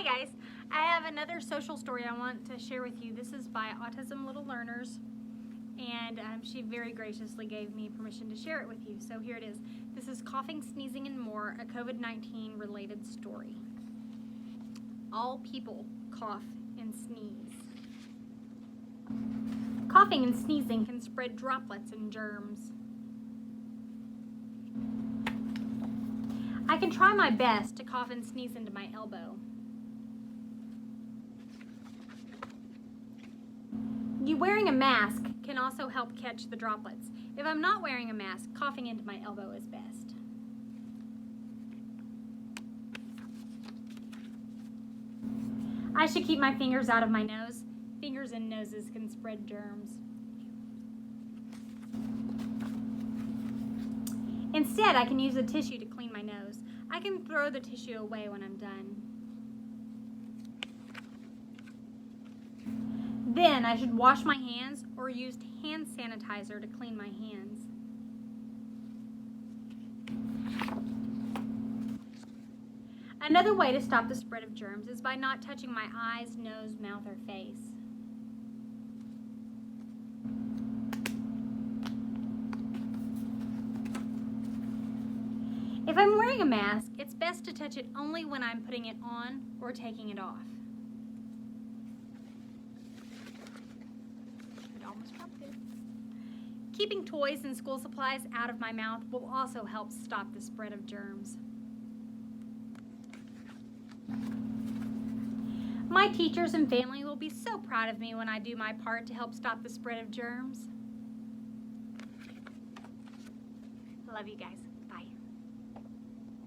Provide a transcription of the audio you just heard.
Hi guys, I have another social story I want to share with you. This is by Autism Little Learners, and she very graciously gave me permission to share it with you. So here it is. This is Coughing, Sneezing, and More, a COVID-19 related story. All people cough and sneeze. Coughing and sneezing can spread droplets and germs. I can try my best to cough and sneeze into my elbow. You wearing a mask can also help catch the droplets. If I'm not wearing a mask, coughing into my elbow is best. I should keep my fingers out of my nose. Fingers and noses can spread germs. Instead, I can use a tissue to clean my nose. I can throw the tissue away when I'm done. Then I should wash my hands or use hand sanitizer to clean my hands. Another way to stop the spread of germs is by not touching my eyes, nose, mouth, or face. If I'm wearing a mask, it's best to touch it only when I'm putting it on or taking it off. Almost dropped it. Keeping toys and school supplies out of my mouth will also help stop the spread of germs. My teachers and family will be so proud of me when I do my part to help stop the spread of germs. I love you guys.